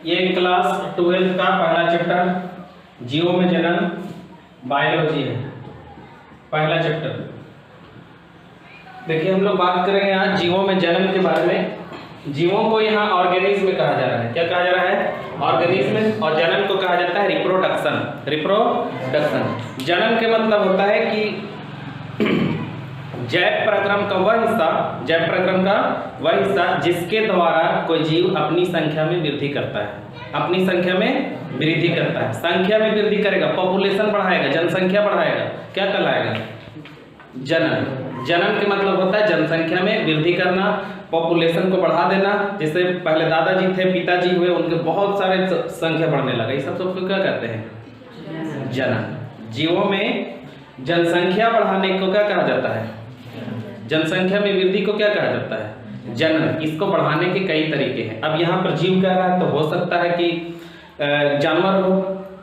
ये क्लास 12 का पहला चैप्टर जीवों में जनन बायोलॉजी है, पहला चैप्टर। देखिए हम लोग बात करेंगे आज जीवों में जन्म के बारे में। जीवों को यहाँ ऑर्गेनिज्म कहा जा रहा है। क्या कहा जा रहा है? ऑर्गेनिज्म। और जन्म को कहा जाता है रिप्रोडक्शन। रिप्रोडक्शन जन्म के मतलब होता है कि जैव प्रक्रम का वह हिस्सा, जैव प्रक्रम का वह हिस्सा जिसके द्वारा कोई जीव अपनी संख्या में वृद्धि करता है, अपनी संख्या में वृद्धि करता है। संख्या में वृद्धि करेगा, पॉपुलेशन बढ़ाएगा, जनसंख्या बढ़ाएगा, क्या कहलाएगा? जनन। जनन के मतलब होता है जनसंख्या में वृद्धि करना, पॉपुलेशन को बढ़ा देना। जैसे पहले दादाजी थे, पिताजी हुए, उनके बहुत सारे संख्या बढ़ने लगा, ये सब क्या कहते हैं? जनन। जीवों में जनसंख्या बढ़ाने को क्या कहा जाता है? जनसंख्या में वृद्धि को क्या कहा जाता है? जनन। इसको बढ़ाने के कई तरीके हैं। अब यहाँ पर जीव कह रहा है तो हो सकता है कि जानवर हो,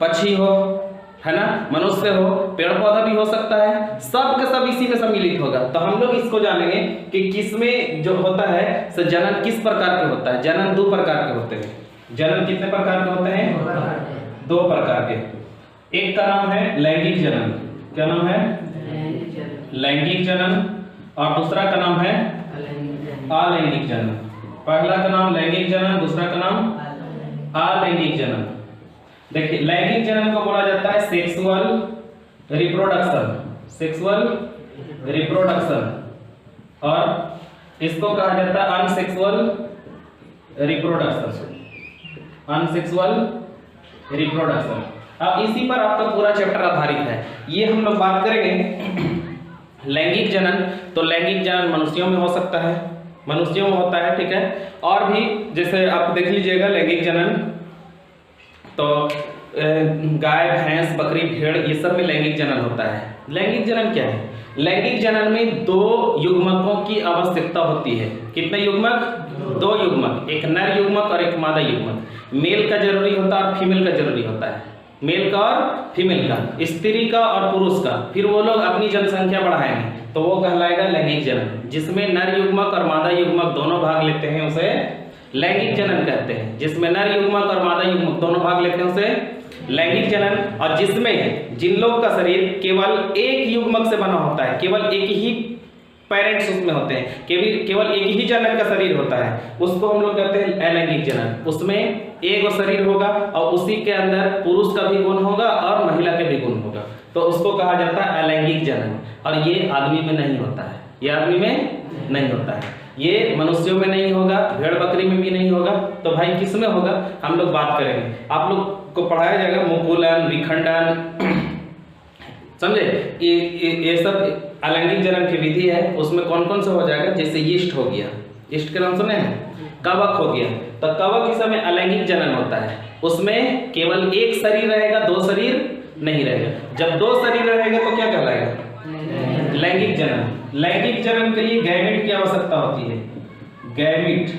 पक्षी हो, है ना, मनुष्य हो, पेड़ पौधा भी हो सकता है। सब का सब इसी में सम्मिलित होगा। तो हम लोग इसको जानेंगे कि किसमें जो होता है सो जनन किस प्रकार के होता है। जनन दो प्रकार के होते हैं। जनन कितने प्रकार के होते हैं? दो प्रकार के। एक का नाम है लैंगिक जनन। क्या नाम है? लैंगिक जनन। और दूसरा का नाम है अलैंगिक जनन। पहला का नाम लैंगिक जनन, दूसरा का नाम अलैंगिक जनन। देखिए लैंगिक जनन को बोला जाता है सेक्सुअल रिप्रोडक्शन। Sexual reproduction. और इसको कहा जाता है अनसेक्सुअल रिप्रोडक्शन। अनसेक्सुअल रिप्रोडक्शन। अब इसी पर आपका पूरा चैप्टर आधारित है। ये हम लोग बात करेंगे लैंगिक जनन। तो लैंगिक जनन मनुष्यों में हो सकता है, मनुष्यों में होता है, ठीक है। और भी जैसे आप देख लीजिएगा लैंगिक जनन तो गाय, भैंस, बकरी, भेड़, ये सब में लैंगिक जनन होता है। लैंगिक जनन क्या है? लैंगिक जनन में दो युग्मकों की आवश्यकता होती है। कितने युग्मक? दो युग्मक, एक नर युग्मक और एक मादा युग्मक। मेल का जरूरी होता है और फीमेल का जरूरी होता है। मेल का और फीमेल का, स्त्री का और पुरुष का। फिर वो लोग अपनी जनसंख्या बढ़ाएंगे तो वो कहलाएगा लैंगिक जनन। जिसमें नर युग्मक और मादा युग्मक दोनों भाग लेते हैं उसे लैंगिक जनन कहते हैं। जिसमें नर युग्मक और मादा युग्मक दोनों भाग लेते हैं उसे लैंगिक जनन। और जिसमें जिन लोग का शरीर केवल एक युग्मक से बना होता है, केवल एक ही पेरेंट्स उसमें होते हैं, केवल एक ही जनक का शरीर होता है, उसको हम लोग कहते हैं अलैंगिक जनन। उसमें एक शरीर होगा और उसी के अंदर पुरुष का भी गुण होगा और महिला के भी गुण होगा, तो उसको कहा जाता है अलैंगिक जनन। और ये आदमी में नहीं होता है, ये आदमी में नहीं होता है, ये मनुष्यों में नहीं होगा, भेड़ बकरी में भी नहीं होगा। तो भाई किस में होगा हम लोग बात करेंगे। आप लोग को पढ़ाया जाएगा मुकुलन, विखंडन, समझे? ये सब अलैंगिक जनन की विधि है। उसमें कौन कौन सा हो जाएगा? जैसे यीस्ट हो गया, यीस्ट के नाम सुने हैं, कवक हो गया। तो कवक इस समय अलैंगिक जनन होता है। उसमें केवल एक शरीर रहेगा, दो शरीर नहीं रहेगा। जब दो शरीर रहेगा तो क्या कहलाएगा? लैंगिक जनन। लैंगिक जनन के लिए गैमेट की आवश्यकता होती है। गैमेट,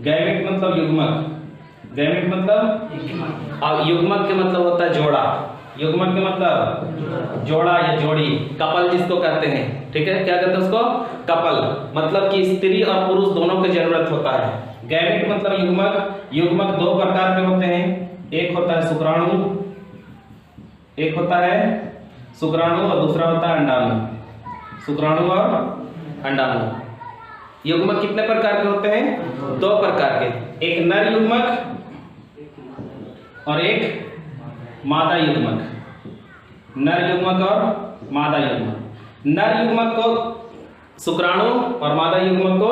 गैमेट मतलब युग्मक, गैमेट मतलब, और युग्मक के मतलब होता है जोड़ा। युग्मक के मतलब जोड़ा या जोड़ी, कपल जिसको कहते हैं, ठीक है। क्या कहते हैं उसको? कपल। मतलब कि स्त्री और पुरुष दोनों की जरूरत होता है। गैमेट मतलब युग्मक। युग्मक दो प्रकार के होते हैं, एक होता है शुक्राणु, एक होता है शुक्राणु और दूसरा होता है अंडाणु। शुक्राणु और अंडाणु। युग्मक कितने प्रकार के होते हैं? दो प्रकार के, एक नर युग्मक और एक मादा युग्मक। नर युग्मक और मादा युग्मक। नर युग्मक को शुक्राणु और मादा युग्मक को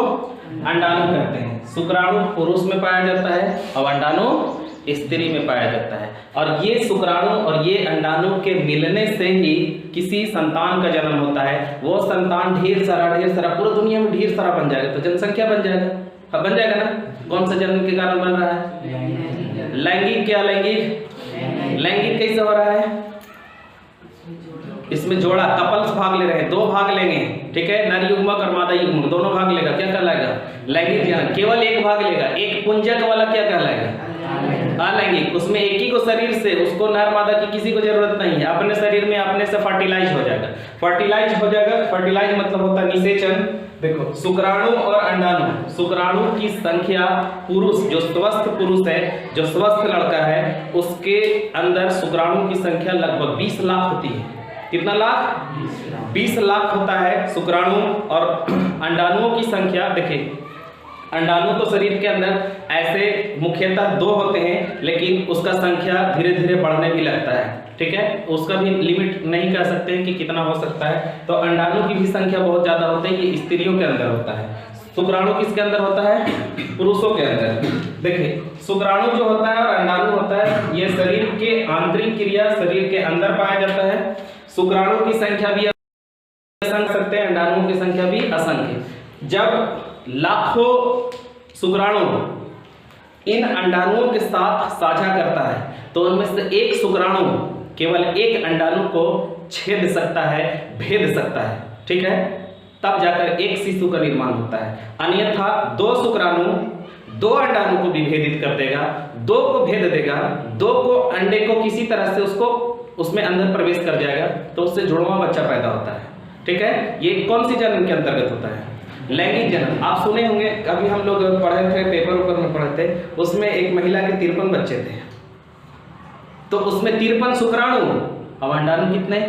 अंडाणु कहते हैं। शुक्राणु पुरुष में पाया जाता है और अंडाणु स्त्री में पाया जाता है। और ये शुक्राणु और ये अंडाणु के मिलने से ही किसी संतान का जन्म होता है। वो संतान ढेर सारा पूरा दुनिया में ढेर सारा बन जाएगा तो जनसंख्या बन जाएगा, बन जाएगा ना। कौन सा जन्म के कारण बन रहा है? लैंगिक। क्या लैंगिक? लैंगिक कैसे हो रहा है? इसमें जोड़ा, कपल्स भाग ले रहे हैं, दो भाग लेंगे, ठीक है। नर युग्मक और मादा युग्मक दोनों भाग लेगा, क्या कहलाएगा? लैंगिक जनन। केवल एक भाग लेगा, एक पुंजक वाला क्या कहलाएगा? अलैंगिक। उसमें एक ही को शरीर से, उसको नर मादा की किसी को जरूरत नहीं है, अपने शरीर में अपने से फर्टिलाइज हो जाएगा। फर्टिलाइज हो जाएगा, फर्टिलाइज मतलब होता है निषेचन, देखो शुक्राणु और अंडाणु, शुक्राणु की संख्या पुरुष जो स्वस्थ पुरुष है, जो स्वस्थ लड़का है, उसके अंदर शुक्राणु की संख्या लगभग 20 लाख होती है। कितना लाख? 20 लाख होता है शुक्राणु। और अंडाणुओं की संख्या देखिए, अंडाणु तो शरीर के अंदर ऐसे मुख्यतः 2 होते हैं, लेकिन उसका संख्या धीरे धीरे बढ़ने भी लगता है, ठीक है। उसका भी लिमिट नहीं कह सकते हैं कि कितना हो सकता है। तो अंडाणु की भी संख्या बहुत ज्यादा होती है, ये स्त्रियों के अंदर होता है। शुक्राणु किसके अंदर होता है? पुरुषों के अंदर। देखिए शुक्राणु जो होता है और अंडाणु होता है, ये शरीर के आंतरिक क्रिया शरीर के अंदर पाया जाता है। शुक्राणु की संख्या भी असंख्य सकते हैं, अंडाणुओं की संख्या भी असंख्य। जब लाखों शुक्राणु इन अंडाणुओं के साथ साझा करता है, तो उनमें से एक शुक्राणु केवल एक अंडाणु को छेद सकता है, भेद सकता है, ठीक है। तब जाकर एक शिशु का निर्माण होता है। अन्यथा 2 शुक्राणु 2 अंडाणु को विभेदित कर देगा, 2 को भेद देगा, 2 को अंडे को किसी तरह से उसको उसमें अंदर प्रवेश कर जाएगा, तो उससे जुड़वा बच्चा पैदा होता है, ठीक है। ये कौन सी जन्म के अंतर्गत होता है? लैंगिक जन्म। आप सुने होंगे, कभी हम लोग पढ़े थे, पेपर में पढ़े थे, उसमें एक महिला के 53 बच्चे थे, तो उसमें 53 शुक्राणु, अब अंडाणु कितने?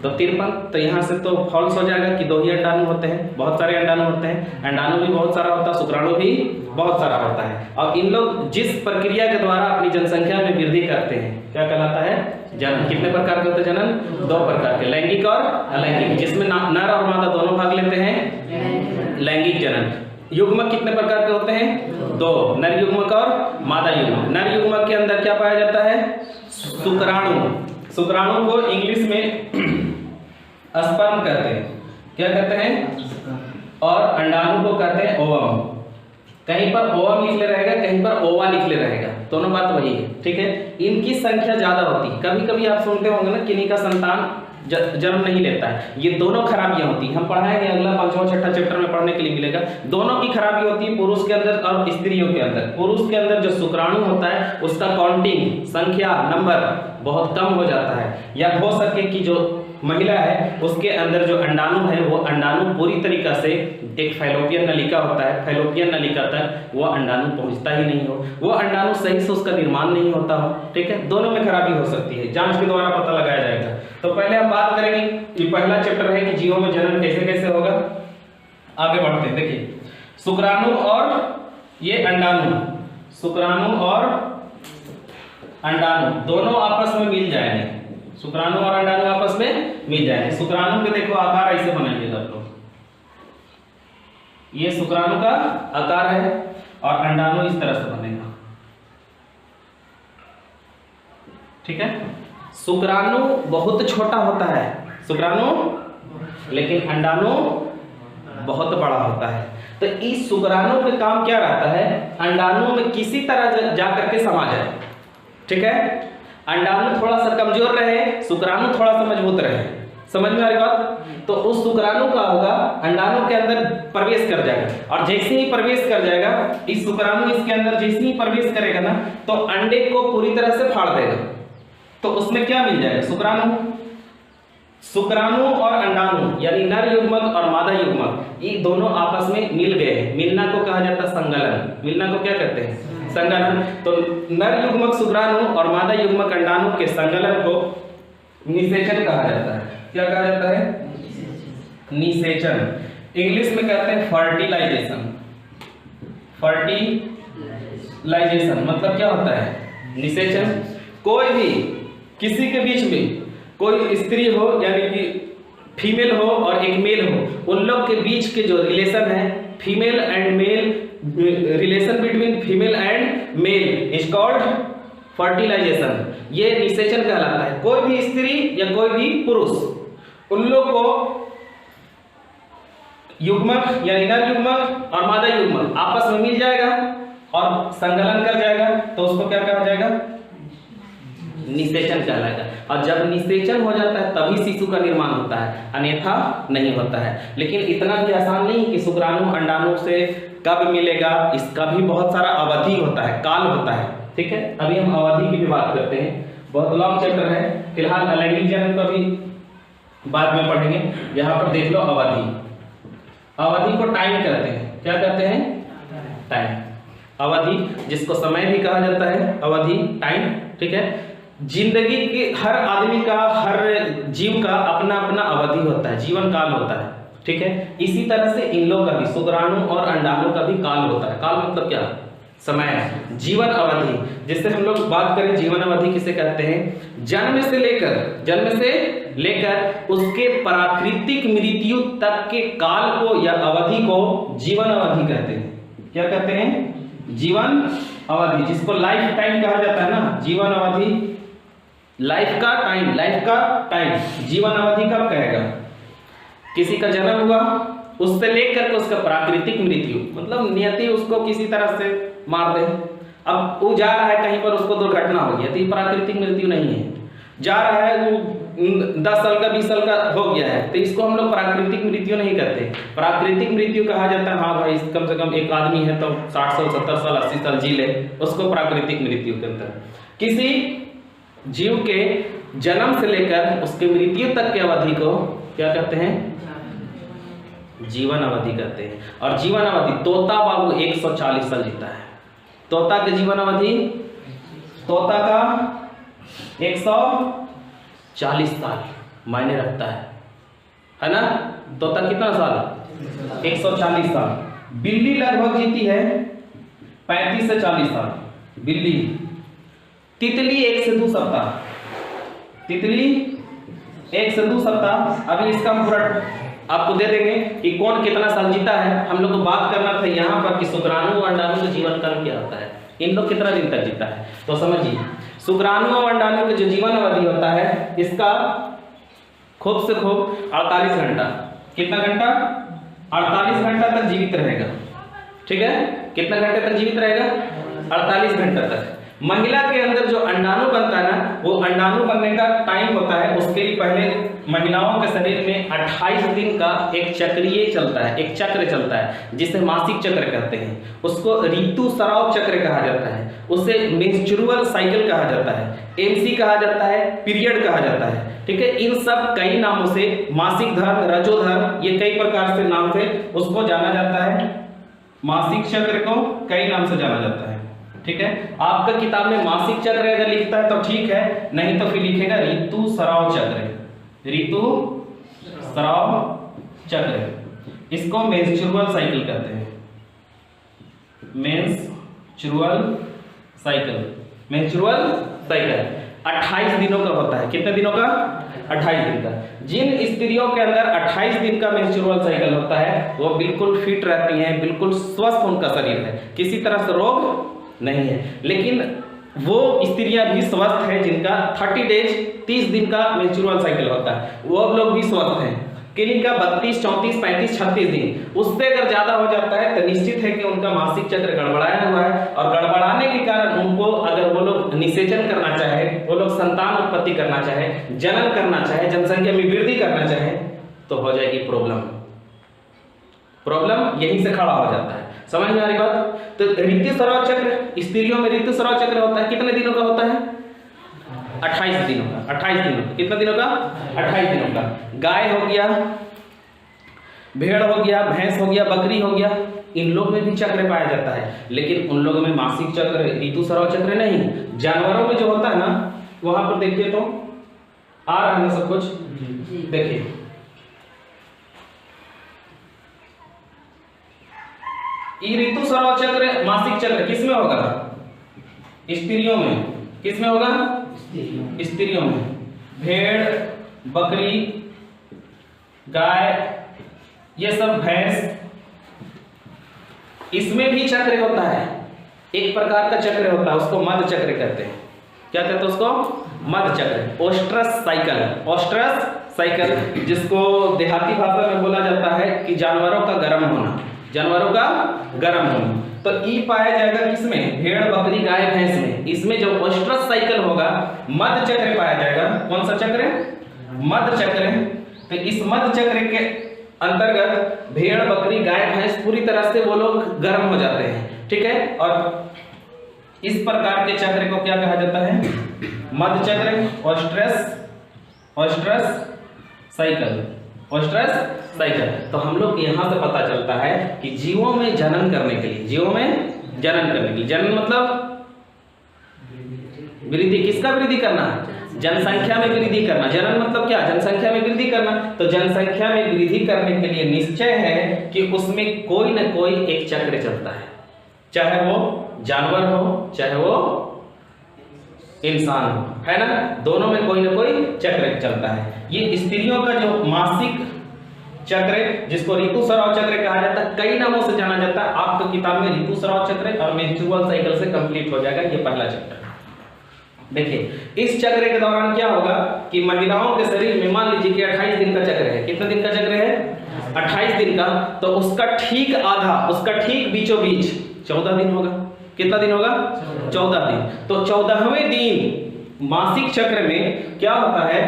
तो 53। तो यहाँ से तो फॉल्स हो जाएगा कि 2 ही अंडाणु होते हैं, बहुत सारे अंडाणु होते हैं। अंडाणु भी बहुत सारा होता है, शुक्राणु भी बहुत सारा होता है। और इन लोग जिस प्रक्रिया के द्वारा अपनी जनसंख्या में वृद्धि करते हैं, क्या कहलाता है? जनन। कितने प्रकार के होते हैं जनन? 2 प्रकार के, लैंगिक और अलैंगिक, जिसमें नर और मादा दोनों भाग लेते हैं, लैंगिक जनन। युग्मक कितने प्रकार के होते हैं? 2, नर युग्मक और मादा युग्मक। नर युग्मक के अंदर क्या पाया जाता है? शुक्राणु। शुक्राणु को इंग्लिश में स्पर्म कहते हैं, क्या कहते हैं? और अंडाणु को कहते हैं ओवम। कहीं पर ओवम लिख ले रहेगा, कहीं पर ओवा लिख ले रहेगा, दोनों बात वही है, ठीक है। इनकी संख्या ज्यादा होती है। कभी कभी आप सुनते होंगे ना, किन्हीं का संतान जन्म नहीं लेता है। ये दोनों खराबियां होती हैं, हम पढ़ाएंगे अगला 5वां 6ठा चैप्टर में पढ़ने के लिए मिलेगा। दोनों की खराबी होती है, पुरुष के अंदर और स्त्रियों के अंदर। पुरुष के अंदर जो शुक्राणु होता है, उसका काउंटिंग, संख्या, नंबर बहुत कम हो जाता है, या हो सके कि जो महिला है उसके अंदर जो अंडाणु है, वो अंडाणु पूरी तरीका से, एक फैलोपियन नलिका होता है, फैलोपियन नलिका तक वो अंडाणु पहुंचता ही नहीं हो, वो अंडाणु सही से उसका निर्माण नहीं होता हो, ठीक है। दोनों में खराबी हो सकती है, जांच के द्वारा पता लगाया जाएगा। तो पहले हम बात करेंगे, ये पहला चैप्टर है कि जीवों में जन्म कैसे कैसे होगा। आगे बढ़ते हैं। देखिए शुक्राणु और ये अंडाणु, शुक्राणु और अंडाणु दोनों आपस में मिल जाएंगे, शुक्राणु और अंडाणु आपस में मिल जाएंगे। शुक्राणु के देखो आकार ऐसे बनाइएगा आप लोग, ये शुक्राणु का आकार है और अंडाणु इस तरह से बनेगा, ठीक है। शुक्राणु बहुत छोटा होता है, शुक्राणु, लेकिन अंडाणु बहुत बड़ा होता है। तो इस शुक्राणु का काम क्या रहता है? अंडाणु में किसी तरह जाकर के समा जाए, ठीक है। अंडाणु थोड़ा सा कमजोर रहे, शुक्राणु थोड़ा सा मजबूत रहे, समझ में आ रही बात? तो उस शुक्राणु का होगा, अंडाणु के अंदर प्रवेश कर जाएगा, और जैसे ही प्रवेश कर जाएगा, इस शुक्राणु इसके अंदर जैसे ही प्रवेश करेगा ना, तो अंडे को पूरी तरह से फाड़ देगा। तो उसमें क्या मिल जाएगा? शुक्राणु। शुक्राणु और अंडाणु यानी नर युग्मक और मादा युग्मक, ये दोनों आपस में मिल गए हैं। मिलना को कहा जाता है संगलन। मिलना को क्या कहते हैं? संगलन। तो नर युग्मक शुक्राणु और मादा युग्मक अंडाणु के संगलन को निषेचन कहा जाता है। क्या कहा जाता है? निषेचन। इंग्लिश में कहते हैं फर्टिलाइजेशन। फर्टिलाइजेशन मतलब क्या होता है? निषेचन। कोई भी किसी के बीच में कोई स्त्री हो यानी कि फीमेल हो और एक मेल हो, उन लोग के बीच के जो रिलेशन है, female and male, relation between female and male is called fertilisation. ये निषेचन कहलाता है। कोई भी स्त्री या कोई भी पुरुष, उन लोग को युग्मक यानी नर युग्मक और मादा युग्मक आपस में मिल जाएगा और संगलन कर जाएगा, तो उसको क्या कहा जाएगा? निषेचन कहलाएगा। और जब निषेचन हो जाता है तभी शिशु का निर्माण होता है, अन्यथा नहीं होता है। लेकिन इतना भी आसान नहीं कि शुक्राणु अंडाणु से कब मिलेगा, इसका भी बहुत सारा अवधि होता है, काल होता है, ठीक है। अभी हम अवधि की भी बात करते हैं, बहुत लॉन्ग चैप्टर है। फिलहाल अलैंगिक जन्म को भी बाद में पढ़ेंगे। यहाँ पर देख लो अवधि। अवधि को टाइम कहते हैं। क्या कहते हैं? टाइम। अवधि, जिसको समय भी कहा जाता है, अवधि, टाइम। ठीक है। जिंदगी के हर आदमी का, हर जीव का अपना अपना अवधि होता है, जीवन काल होता है। ठीक है। इसी तरह से इन लोग का भी, शुक्राणु और अंडाणु का भी काल होता है। काल मतलब क्या? समय। जीवन अवधि, जिससे हम लोग बात करें जीवन अवधि किसे कहते हैं? जन्म से लेकर उसके प्राकृतिक मृत्यु तक के काल को या अवधि को जीवन अवधि कहते हैं। क्या कहते हैं? जीवन अवधि, जिसको लाइफ टाइम कहा जाता है ना, जीवन अवधि, लाइफ का टाइम। जीवन अवधि कब कहेगा? किसी का जन्म हुआ, उससे लेकर के उसका प्राकृतिक मृत्यु, मतलब नियति उसको किसी तरह से मार दे। अब वो जा रहा है कहीं पर, उसको दुर्घटना हो गया, तो ये प्राकृतिक मृत्यु नहीं है। जा रहा है वो 10 साल का 20 साल का हो गया है, तो इसको हम लोग प्राकृतिक मृत्यु नहीं कहते। प्राकृतिक मृत्यु कहा जाता है, हाँ भाई कम से कम एक आदमी है तो 60 साल 70 साल 80 साल जी ले, उसको प्राकृतिक मृत्यु के अंदर। किसी जीव के जन्म से लेकर उसके मृत्यु तक की अवधि को क्या कहते हैं? जीवन अवधि कहते हैं। और जीवन अवधि, तोता बाबू 140 साल जीता है। तोता की जीवन अवधि, तोता का 140 साल मायने रखता है ना? तोता कितना साल? 140 साल। बिल्ली लगभग जीती है 35 से 40 साल बिल्ली। तितली 1 से 2 सप्ताह, तितली 1 से 2 सप्ताह। अभी इसका पूरा आपको दे देंगे कि कौन कितना साल जीता है। हम लोग को बात करना था यहाँ पर कि शुक्राणु और अंडाणु का जीवन काल क्या होता है, इन लोग कितना दिन तक जीता है। तो समझिए, शुक्राणु और अंडाणु का जो जीवन अवधि होता है, इसका खूब से खूब 48 घंटा। कितना घंटा? 48 घंटा तक जीवित रहेगा। ठीक है। कितना घंटे तक जीवित रहेगा? 48 घंटा तक। महिला के अंदर जो अंडाणु बनता है ना, वो अंडाणु बनने का टाइम होता है, उसके लिए पहले महिलाओं के शरीर में 28 दिन का एक चक्रीय चलता है, एक चक्र चलता है, जिसे मासिक चक्र कहते हैं। उसको ऋतुस्राव चक्र कहा जाता है, उसे मेंस्ट्रुअल साइकिल कहा जाता है, एमसी कहा जाता है, पीरियड कहा जाता है। ठीक है। इन सब कई नामों से, मासिक धर्म, रजोधर्म, ये कई प्रकार से नाम से उसको जाना जाता है। मासिक चक्र को कई नाम से जाना जाता है। ठीक है। आपका किताब में मासिक चक्र अगर लिखता है तो ठीक है, नहीं तो फिर लिखेगा ऋतुस्राव चक्र, ऋतुस्राव चक्र। इसको मेंस्ट्रुअल साइकिल कहते हैं, मेंस्ट्रुअल साइकिल। मेंस्ट्रुअल साइकिल 28 दिनों का होता है। कितने दिनों का? 28 दिन का। जिन स्त्रियों के अंदर 28 दिन का मेंस्ट्रुअल साइकिल होता है, वो बिल्कुल फिट रहती हैं, बिल्कुल स्वस्थ उनका शरीर है, किसी तरह से रोग नहीं है। लेकिन वो स्त्रियां भी स्वस्थ हैं जिनका 30 डेज, 30 दिन का मेंस्ट्रुअल साइकिल होता है, वो लोग भी स्वस्थ हैं। किन्हीं का 32, 34, 35, 36 दिन, उससे अगर ज्यादा हो जाता है तो निश्चित है कि उनका मासिक चक्र गड़बड़ाया हुआ है। और गड़बड़ाने के कारण उनको, अगर वो लोग निषेचन करना चाहे, वो लोग संतान उत्पत्ति करना चाहे, जनन करना चाहे, जनसंख्या में वृद्धि करना चाहे, तो हो जाएगी प्रॉब्लम। प्रॉब्लम यहीं से खड़ा हो जाता है। समझ में आ रही बात? तो ऋतुस्राव चक्र, स्त्रियों में ऋतुस्राव चक्र होता है, कितने दिनों का होता है? 28 दिनों का। 28 दिनों का। कितना दिनों का? 28 दिनों का। गाय हो गया, भेड़ हो गया, भैंस हो गया, बकरी हो गया, इन लोग में भी चक्र पाया जाता है, लेकिन उन लोगों में मासिक चक्र, ऋतुस्राव चक्र नहीं। जानवरों में जो होता है ना, वहां पर देखिए तो आ रहा है ना सब कुछ, देखिए ये ऋतुस्राव चक्र, मासिक चक्र किसमें होगा? स्त्रियों में। किसमें होगा? स्त्रियों में। भेड़, बकरी, गाय, ये सब, भैंस, इसमें भी चक्र होता है। एक प्रकार का चक्र होता है, उसको मध चक्र कहते हैं। क्या कहते हैं उसको? मध चक्र, ओस्ट्रस साइकिल। ओस्ट्रस साइकिल, जिसको देहाती भाषा में बोला जाता है कि जानवरों का गर्म होना, जानवरों का गर्म होना। तो ई पाया जाएगा किसमें? भेड़, बकरी, गाय, भैंस में। इसमें जो ओस्ट्रस साइकिल होगा, मध चक्र पाया जाएगा। कौन सा चक्र? मध चक्र। तो इस मध चक्र के अंतर्गत भेड़, बकरी, गाय, भैंस पूरी तरह से वो लोग गर्म हो जाते हैं। ठीक है। और इस प्रकार के चक्र को क्या कहा जाता है? मध चक्र, ओस्ट्रस साइकिल। ओएस्ट्रस साइकिल। तो हम लोग यहाँ से पता चलता है कि जीवों में जनन करने के लिए, जीवों में जनन करने के लिए, जनन मतलब वृद्धि, किसका वृद्धि करना? जनसंख्या में वृद्धि करना। जनन मतलब क्या? जनसंख्या में वृद्धि करना। तो जनसंख्या में वृद्धि करने के लिए निश्चय है कि उसमें कोई न कोई एक चक्र चलता है, चाहे वो जानवर हो चाहे वो इंसान हो, है ना, दोनों में कोई न कोई चक्र चलता है। ये स्त्रियों का जो मासिक चक्र, जिसको ऋतुस्राव चक्र कहा जाता है, कई नामों से जाना जाता है। आपको किताब में ऋतुस्राव चक्र और मेंस्ट्रुअल साइकिल से कंप्लीट हो जाएगा ये पहला चैप्टर। देखिए, इस चक्र के दौरान क्या होगा कि महिलाओं के शरीर में मान लीजिए कि 28 दिन का चक्र है। कितने दिन का चक्र है? 28 दिन का। तो उसका ठीक आधा, उसका ठीक बीचों बीच 14 दिन होगा। कितना दिन होगा? 14 दिन। तो 14वें दिन मासिक चक्र में क्या होता है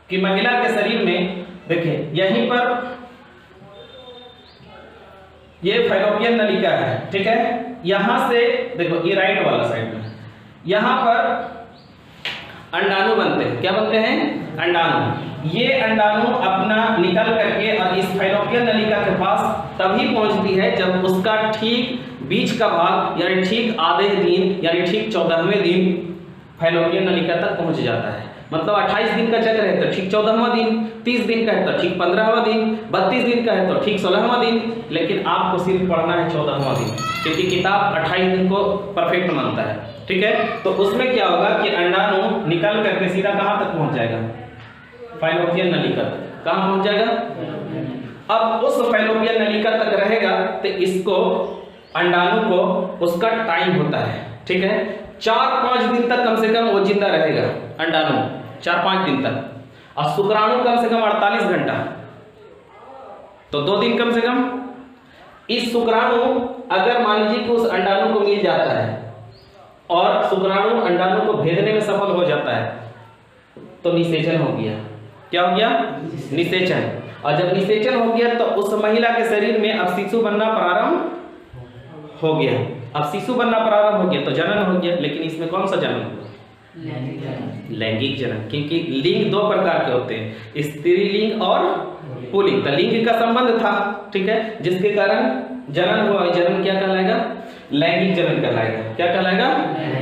कि महिला के शरीर में, देखिए यहीं पर ये फैलोपियन नलिका है, ठीक है। यहां से देखो, ये राइट वाला साइड में, यहां पर अंडाणु बनते हैं। क्या बनते हैं? अंडाणु। ये अंडाणु अपना निकल करके और इस फैलोपियन नलिका के पास तभी पहुंचती है जब उसका ठीक बीच का भाग यानी ठीक आधे दिन यानी ठीक 14वें दिन फैलोपियन नलिका तक पहुंच जाता है। मतलब 28 दिन का चक्र है तो ठीक 14वां दिन, 30 दिन का है तो ठीक 15वां दिन, 32 दिन का है तो ठीक 16वां दिन। लेकिन आपको सिर्फ पढ़ना है 14वां दिन, क्योंकि किताब 28 दिन को परफेक्ट मानता है, ठीक है। तो उसमें क्या होगा कि अंडाणु निकल करके सीधा कहां तक पहुंच जाएगा? फैलोपियन नलिका तक। कहां पहुंच जाएगा? अब उस फैलोपियन नलिका तक रहेगा तो इसको अंडाणु को उसका टाइम होता है, ठीक है। 4-5 दिन तक कम से कम वो जिंदा रहेगा अंडाणु, 4-5 दिन तक। और शुक्राणु कम से कम 48 घंटा, तो 2 दिन कम से कम। इस शुक्राणु अगर मान लीजिए कि उस अंडाणु को मिल जाता है और शुक्राणु अंडाणु को भेदने में सफल हो जाता है तो निषेचन हो गया। क्या हो गया? निषेचन। और जब निषेचन हो गया तो उस महिला के शरीर में अब शिशु बनना प्रारंभ हो गया। अब शिशु बनना प्रारंभ हो गया तो जनन हो गया। लेकिन इसमें कौन सा जनन हुआ? लैंगिक जनन। क्योंकि लिंग 2 प्रकार के होते हैं, स्त्रीलिंग और पुल्लिंग। तो लिंग का संबंध था, ठीक है, जिसके कारण जनन हुआ। जनन क्या कहलाएगा? लैंगिक जनन कहलाएगा। क्या कहलाएगा?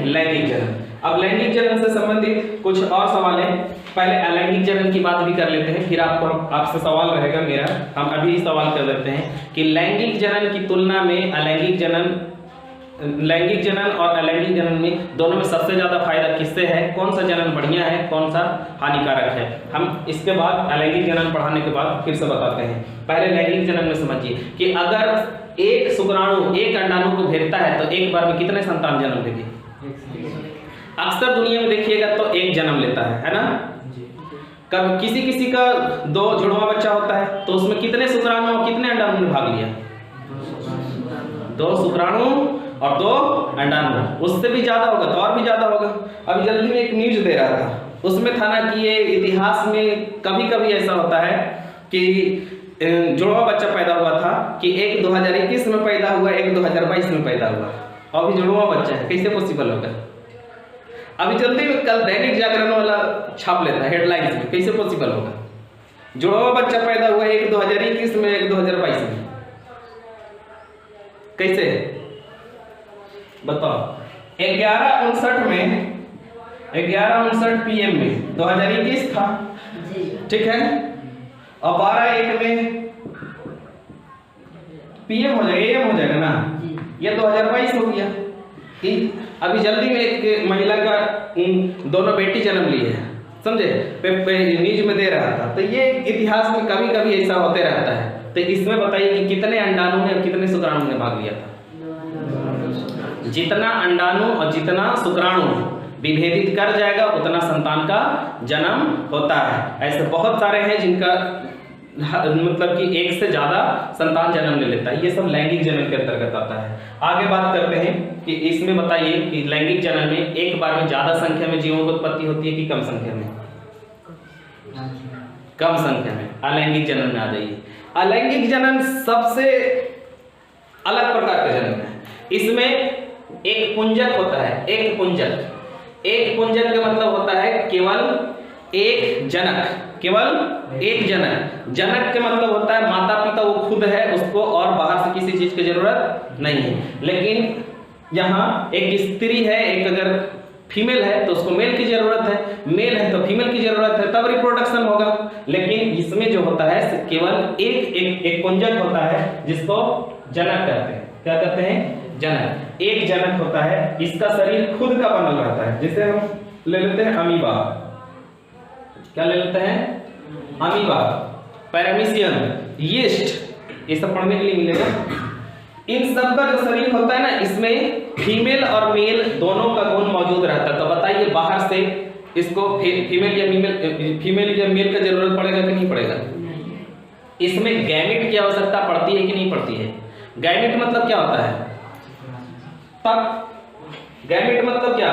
लैंगिक जनन। अब लैंगिक जनन से संबंधित कुछ और सवाल है। पहले अलैंगिक जनन की बात भी कर लेते हैं, फिर आपसे सवाल रहेगा मेरा, हम अभी सवाल कर देते हैं कि लैंगिक जनन की तुलना में अलैंगिक जनन, लैंगिक जनन और अलैंगिक जनन में दोनों में सबसे ज्यादा फायदा किससे है? कौन सा जनन बढ़िया है, कौन सा हानिकारक है? हम इसके बाद अलैंगिक जनन पढ़ाने के बाद फिर से बताते हैं। पहले लैंगिक जनन में समझिए कि अगर एक शुक्राणु एक अंडाणु को भेदता है तो एक बार में कितने संतान जन्म देगी? अक्सर दुनिया में देखिएगा तो एक जन्म लेता है ना। कब किसी किसी का 2 जुड़वा बच्चा होता है तो उसमें कितने शुक्राणु और कितने अंडाणु ने भाग लिया? 2 शुक्राणु और 2 अंडाणु। उससे भी ज्यादा होगा तो और भी ज्यादा होगा। अभी जल्दी में एक न्यूज दे रहा था, उसमें था ना कि ये इतिहास में कभी कभी ऐसा होता है कि जुड़वा बच्चा पैदा हुआ था कि एक 2021 में पैदा हुआ, एक 2022 में पैदा हुआ, और भी जुड़वा बच्चा है। कैसे पॉसिबल होगा? अभी जल्दी में कल दैनिक जागरण वाला छाप लेता है हेडलाइंस में, कैसे पॉसिबल होगा? जुड़वा बच्चा पैदा हुआ एक 2021 में, एक 2022 में, कैसे बताओ? 11:59 में, 11:59 PM में 2021 था, ठीक है, और 12:01 में PM हो जाएगा, AM हो जाएगा ना, ये 2022 हो गया। अभी जल्दी में एक महिला का दोनों बेटी जन्म ली है, समझे, न्यूज में दे रहा था। तो ये इतिहास में कभी कभी ऐसा होते रहता है। तो इसमें बताइए कि कितने अंडाणु ने और कितने शुक्राणु ने भाग लिया था? जितना अंडाणु और जितना शुक्राणु विभेदित कर जाएगा उतना संतान का जन्म होता है। ऐसे बहुत सारे हैं जिनका मतलब कि एक से ज्यादा संतान जन्म ले लेता है। ये सब लैंगिक जनन के अंतर्गत आता है। आगे बात करते हैं कि इसमें बताइए कि लैंगिक जनन में एक बार में ज्यादा संख्या में जीवों की उत्पत्ति होती है कि कम संख्या में? कम संख्या में। अलैंगिक जनन में आ जाइए। अलैंगिक जनन सबसे अलग प्रकार का जनन है। इसमें एक पुंजक होता है, एक पुंजक। एक पुंजक का मतलब होता है केवल एक जनक, केवल एक जनक। जनक के मतलब होता है माता पिता वो खुद है, उसको और बाहर से किसी चीज की जरूरत नहीं है। लेकिन यहाँ एक स्त्री है, एक अगर फीमेल है तो उसको मेल की जरूरत है, मेल है तो फीमेल की जरूरत है, तब रिप्रोडक्शन होगा। लेकिन इसमें जो होता है केवल एक पुंजक होता है जिसको जनक कहते हैं। क्या कहते हैं? जनक। एक जनक होता है, इसका शरीर खुद का बनल रहता है, जिसे हम ले लेते हैं अमीबा। क्या ले लेते हैं? अमीबा, पैरामीशियम, यीस्ट, ये सब पढ़ने के लिए मिलेगा। इन सब का जो शरीर होता है ना, इसमें फीमेल और मेल दोनों का गुण मौजूद रहता है। तो बताइए बाहर से इसको फीमेल या मेल का जरूरत पड़ेगा कि नहीं पड़ेगा? इसमें गैमेट की आवश्यकता पड़ती है कि नहीं पड़ती है? गैमेट मतलब क्या होता है? तब गैमेट मतलब क्या?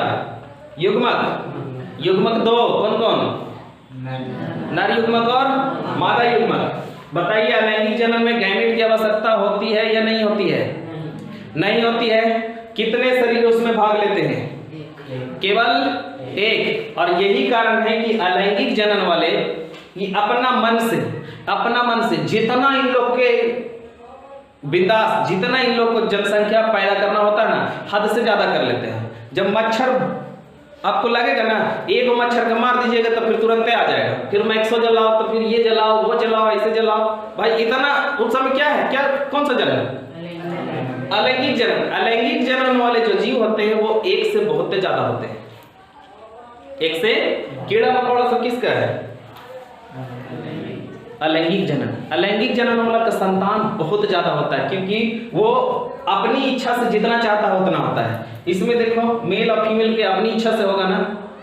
युग्मक। युग्मक दो कौन कौन? नर युग्मक और मादा युग्मक। बताइए अलैंगिक जनन में गैमेट की आवश्यकता होती है या नहीं होती है? नहीं होती है। कितने शरीर उसमें भाग लेते हैं? केवल एक। और यही कारण है कि अलैंगिक जनन वाले ये अपना मन से जितना इन लोग के बिंदास, जितना इन लोग को जनसंख्या पैदा करना होता है ना, हद से ज्यादा कर लेते हैं। जब मच्छर आपको लगेगा ना, एक मच्छर का मार दीजिएगा तो फिर तुरंत आ जाएगा, फिर मैक्सो जलाओ, तो फिर ये जलाओ, वो जलाओ, ऐसे जलाओ। भाई इतना उस समय क्या है, क्या कौन सा जनन? अलैंगिक जनन। अलैंगिक जनन वाले जो जीव होते हैं वो एक से बहुत ज्यादा होते हैं। एक से कीड़ा मकोड़ा सब किसका है? अलैंगिक जनन। अलैंगिक जनन वाला का संतान बहुत ज्यादा होता है, क्योंकि वो अपनी इच्छा से जितना चाहता है उतना होता है। इसमें देखो मेल और फीमेल के अपनी इच्छा से होगा ना।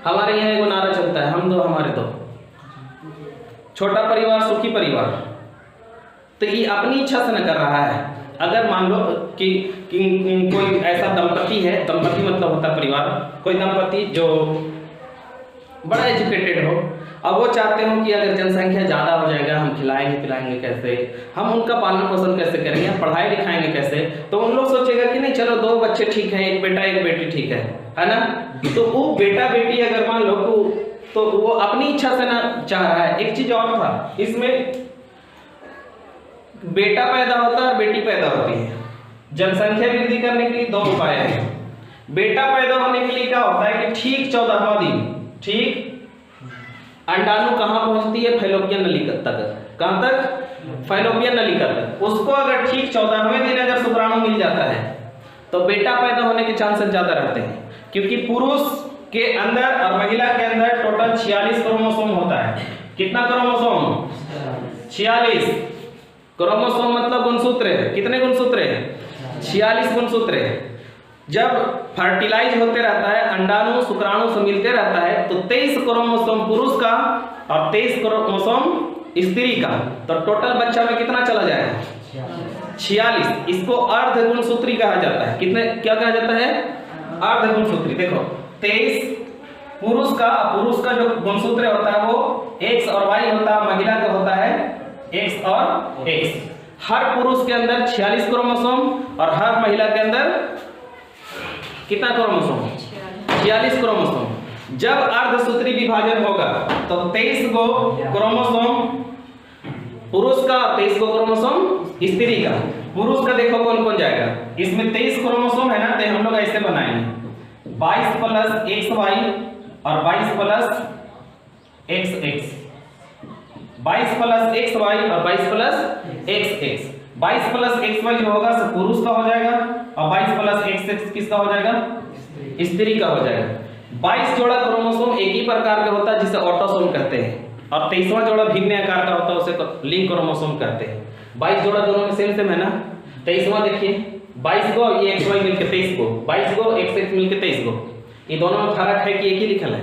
हमारे यहाँ एगो नारा चलता है, हम दो हमारे दो, छोटा परिवार सुखी परिवार। तो ये अपनी इच्छा से न कर रहा है। अगर मान लो कि कोई ऐसा दंपति है, दंपति मतलब होता है परिवार, कोई दंपति जो बड़ा एजुकेटेड हो, अब वो चाहते हो कि अगर जनसंख्या ज़्यादा हो जाएगा, हम खिलाएंगे पिलाएंगे कैसे, हम उनका पालन पोषण कैसे करेंगे, हम पढ़ाई लिखाएंगे कैसे। तो उन लोग सोचेगा कि नहीं चलो 2 बच्चे ठीक है, एक बेटा एक बेटी ठीक है ना। तो वो बेटा बेटी अगर मान लो तो वो अपनी इच्छा से ना चाह रहा है। एक चीज और था इसमें, बेटा पैदा होता है और बेटी पैदा होती है। जनसंख्या वृद्धि करने के लिए 2 उपाय हैं। बेटा पैदा होने के लिए क्या होता है कि ठीक 14वां दिन, ठीक अंडाणु कहाँ पहुंचती है? फैलोपियन नलिका तक। कहां तक? फैलोपियन नलिका तक। उसको अगर ठीक 14वें दिन अगर शुक्राणु मिल जाता है तो बेटा पैदा होने के चांसेस ज्यादा रहते हैं, क्योंकि पुरुष के अंदर और महिला के अंदर टोटल 46 क्रोमोसोम होता है। कितना क्रोमोसोम? 46 क्रोमोसोम मतलब गुणसूत्र। कितने गुणसूत्र? 46 गुणसूत्र। जब फर्टिलाइज होते रहता है, अंडाणु शुक्राणु से मिलते रहता है, तो 23 क्रोमोसोम पुरुष का और 23 क्रोमोसोम स्त्री का, तो टोटल बच्चा में कितना चला जाएगा? 46। इसको अर्ध गुणसूत्री कहा जाता है। कितने क्या कहा जाता है? अर्ध गुणसूत्री। देखो 23 पुरुष का जो गुणसूत्र होता है वो X और Y होता है, महिला का होता है X और X। हर पुरुष के अंदर 46 क्रोमोसोम और हर महिला के अंदर कितना क्रोमोसोम? 46 क्रोमोसोम। जब अर्धसूत्री विभाजन होगा तो 23 गो क्रोमोसोम पुरुष का और 23 गो क्रोमोसोम स्त्री का। पुरुष का देखो कौन कौन जाएगा, इसमें 23 क्रोमोसोम है ना, तो हम लोग ऐसे बनाएंगे 22 प्लस XY और 22 प्लस XX, 22 प्लस XY और 22 प्लस XX। 22 प्लस XY जो होगा सब पुरुष का हो जाएगा और 22 प्लस XX किसका हो जाएगा? स्त्री का हो जाएगा। 22 जोड़ा क्रोमोसोम एक ही प्रकार का होता है जिसे ऑटोसोम कहते हैं, और 23वां जोड़ा भिन्न आकार का होता है उसे लिंक क्रोमोसोम कहते हैं। 22 जोड़ा दोनों में सेम है ना। 23वां देखिए 22 को ये XY मिलके 23 को, 22 को XX मिलके 23 को, ये दोनों में फर्क है कि एक ही लिखल है?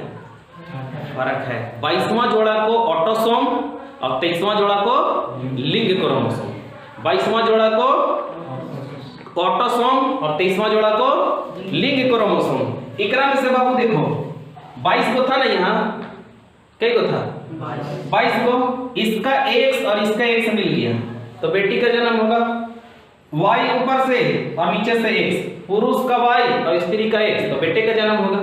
फर्क है। 22वां जोड़ा को ऑटोसोम और 23वां जोड़ा को लिंक क्रोमोसोम। 22वां जोड़ा को ऑटोसोम और 23वां जोड़ा को लिंक क्रोमोसोम। इकरा में से बाबू देखो 22 को था ना, यहाँ कई को था? 22 को। इसका X और इसका X मिल गया तो बेटी का जन्म होगा। Y ऊपर से और नीचे से X, पुरुष का Y और स्त्री का X, तो बेटे का जन्म होगा।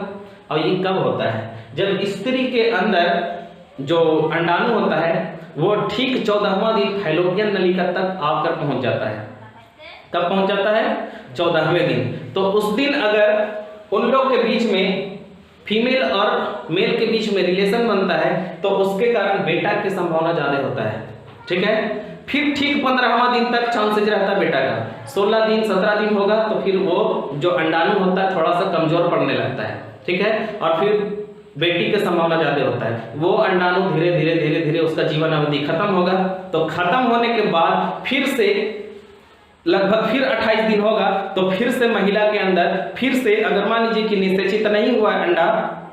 और ये कब होता है? जब स्त्री के अंदर जो अंडाणु होता है वो ठीक 14वां दिन फैलोपियन नलिका तक आकर पहुंच जाता है। कब पहुंच जाता है? 14वें दिन। तो उस दिन अगर उन लोग के बीच में फीमेल और मेल के बीच में रिलेशन बनता है तो उसके कारण बेटा की संभावना ज्यादा होता है। ठीक है, फिर ठीक 15वां दिन तक चांसेस रहता है बेटा का। 16 दिन 17 दिन होगा तो फिर वो जो अंडाणु होता है थोड़ा सा कमजोर पड़ने लगता है। ठीक है, और फिर बेटी की संभावना ज्यादा होता है। वो अंडाणु धीरे धीरे उसका जीवन अवधि खत्म होगा। तो खत्म होने के बाद फिर से लगभग फिर 28 दिन होगा तो फिर से महिला के अंदर फिर से, अगर मान लीजिए कि निषेचित नहीं हुआ है अंडा,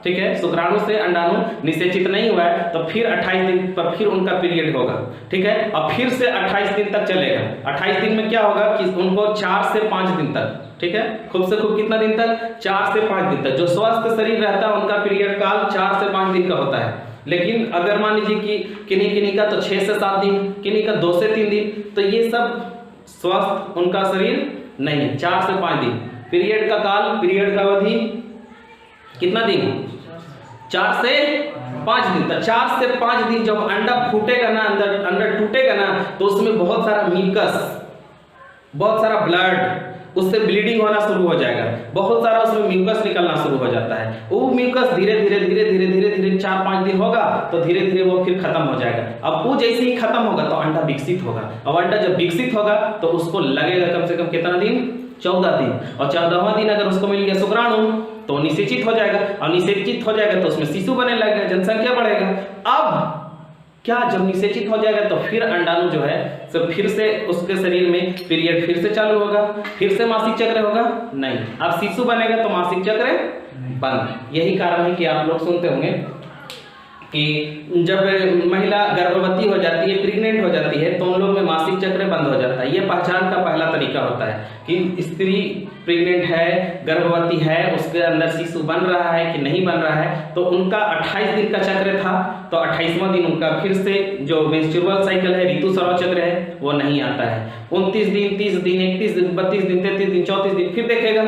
ठीक है, शुक्राणु से अंडाणु निषेचित नहीं हुआ है तो फिर 28 दिन पर फिर उनका पीरियड होगा। ठीक है, और फिर से 28 दिन तक चलेगा। 28 दिन में क्या होगा कि उनको 4 से 5 दिन तक, ठीक है, खूब से खूब कितना दिन तक? 4 से 5 दिन तक। जो स्वस्थ शरीर रहता है उनका पीरियड काल 4 से 5 दिन का होता है। लेकिन अगर मान लीजिए कि किन्हीं का तो 6 से 7 दिन, किन्हीं का 2 से 3 दिन, तो ये सब स्वस्थ उनका शरीर नहीं है। 4 से 5 दिन पीरियड का काल, पीरियड का अवधि कितना दिन? 4 से 5 दिन तक। 4 से 5 दिन जब अंडा फूटेगा ना, अंडा टूटेगा ना, तो उसमें बहुत सारा म्यूकस, बहुत सारा ब्लड, उससे ब्लीडिंग होना शुरू हो जाएगा। बहुत सारा उसमें म्यूकस निकलना शुरू हो जाता है। वो म्यूकस धीरे धीरे 4-5 दिन होगा तो धीरे धीरे वो फिर खत्म हो जाएगा। अब वो जैसे ही खत्म होगा तो अंडा विकसित होगा। अब अंडा जब विकसित होगा तो उसको लगेगा कम से कम कितना दिन? 14 दिन। और 14वां दिन अगर उसको मिल गया शुक्राणु तो निषेचित हो जाएगा, और निषेचित हो जाएगा तो उसमें शिशु बनने लगेगा, जनसंख्या बढ़ेगा। अब क्या, जब निषेचित हो जाएगा तो फिर अंडाणु जो है तो फिर से उसके शरीर में पीरियड फिर से चालू होगा, फिर से मासिक चक्र होगा? नहीं। अब शिशु बनेगा तो मासिक चक्र बंद। यही कारण है कि आप लोग सुनते होंगे कि जब महिला गर्भवती हो जाती है, प्रेग्नेंट हो जाती है, तो उन लोग में मासिक चक्र बंद हो जाता है। ये पहचान का पहला तरीका होता है कि स्त्री प्रेग्नेंट है, गर्भवती है, उसके अंदर शिशु बन रहा है कि नहीं बन रहा है। तो उनका 28 दिन का चक्र था तो 28वां दिन उनका फिर से जो मेंस्ट्रुअल साइकिल है, ऋतुस्राव चक्र है, वो नहीं आता है। 29 दिन, 30 दिन, 31 दिन, 32 दिन, 33 दिन, 34 दिन फिर देखेगा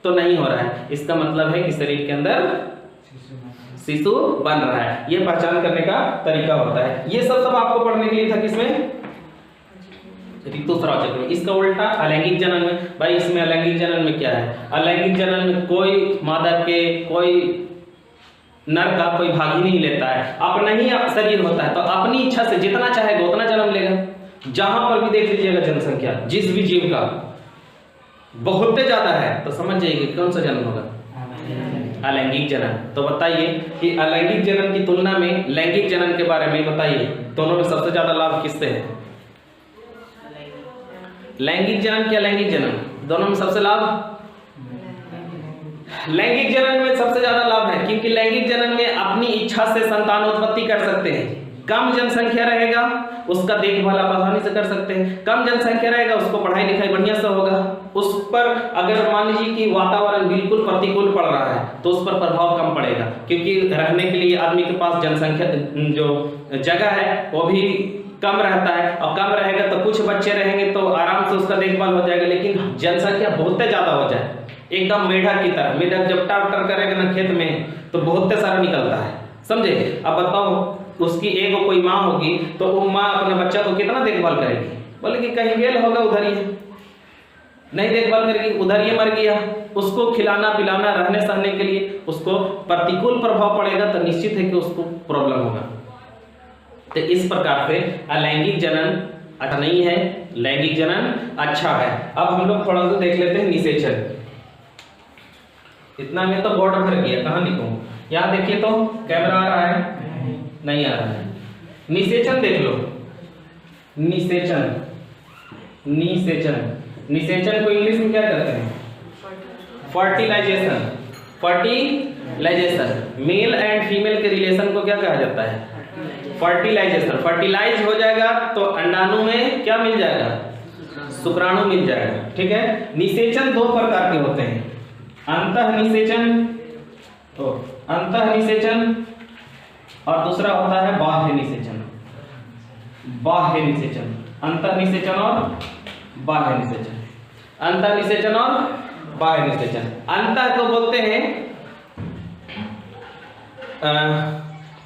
तो नहीं हो रहा है। इसका मतलब है कि शरीर के अंदर शिशु बन रहा है। ये पहचान करने का तरीका होता है। ये सब आपको पढ़ने के लिए था किसमें? ऋतुस्राव चक्र में। इसका उल्टा अलैंगिक जनन में। भाई इसमें अलैंगिक जनन में क्या है? अलैंगिक जनन में कोई मादा के, कोई नर का कोई भाग ही नहीं लेता है। अपना ही शरीर होता है तो अपनी इच्छा से जितना चाहेगा उतना जन्म लेगा। जहां पर भी देख लीजिएगा जनसंख्या जिस भी जीव का बहुत ज्यादा है तो समझ जाइए कौन सा जन्म होगा? अलैंगिक जनन। तो बताइए कि अलैंगिक जनन की तुलना में लैंगिक जनन के बारे में बताइए, दोनों में सबसे ज्यादा लाभ किससे है? लैंगिक जनन क्या अलैंगिक जनन? दोनों में सबसे लाभ लैंगिक जनन में सबसे ज्यादा लाभ है, क्योंकि लैंगिक जनन में अपनी इच्छा से संतानोत्पत्ति कर सकते हैं। कम जनसंख्या रहेगा उसका देखभाल आप आसानी से कर सकते हैं। कम जनसंख्या रहेगा उसको पढ़ाई लिखाई बढ़िया से होगा। उस पर अगर मान लीजिए कि वातावरण बिल्कुल प्रतिकूल पड़ रहा है तो उस पर प्रभाव कम पड़ेगा, क्योंकि रहने के लिए आदमी के पास जनसंख्या जो जगह है वो भी कम रहता है, और कम रहेगा तो कुछ बच्चे रहेंगे तो आराम से उसका देखभाल हो जाएगा। लेकिन जनसंख्या बहुत ज्यादा हो जाए, एकदम मेढक की तरह, मेढक जब टर करेगा ना खेत में तो बहुत सारा निकलता है, समझे? अब बताओ उसकी एक कोई माँ होगी तो वो माँ अपने बच्चा को कितना देखभाल करेगी? बोले कि कहीं गेल होगा उधर ही नहीं देखभाल करेगी, उधर ही मर गया। उसको खिलाना पिलाना रहने सहने के लिए उसको प्रतिकूल प्रभाव पड़ेगा तो निश्चित है कि उसको प्रॉब्लम होगा। तो इस प्रकार से अलैंगिक जनन अच्छा नहीं है, लैंगिक जनन अच्छा है। अब हम लोग थोड़ा सा देख लेते हैं निषेचन। इतना में तो बोर्ड भर गया, कहाँ लिखूं? यहाँ देखिए तो कैमरा आ रहा है? नहीं आ रहा है। निषेचन देख लो। निषेचन, निषेचन, निषेचन को इंग्लिश में क्या कहते हैं? Fertilisation. Fertilisation male and female के रिलेशन को क्या कहा जाता है? फर्टिलाइजेशन। फर्टिलाइज हो जाएगा तो अंडाणु में क्या मिल जाएगा? शुक्राणु मिल जाएगा। ठीक है। निषेचन दो प्रकार के होते हैं, अंतःनिषेचन, अंतःनिषेचन और दूसरा होता है बाह्य निषेचन। बाह्य निषेचन, अंतःनिषेचन और बाह्य निषेचन। अंतःनिषेचन और बाह्य निषेचन। अंतः को बोलते हैं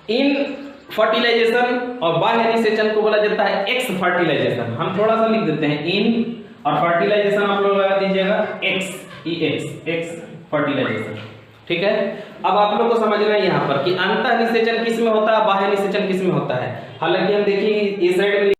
इन फर्टिलाइजेशन और बाह्य निषेचन को बोला जाता है एक्स फर्टिलाइजेशन। हम थोड़ा सा लिख देते हैं इन, और फर्टिलाइजेशन आप लोग लगा दीजिएगा एक्स, एक्स फर्टिलाइजेशन। ठीक है, अब आप लोग को समझना है यहाँ पर कि अंतः निषेचन किस में होता है, बाह्य निषेचन किस में होता है। हालांकि हम देखिए इस साइड में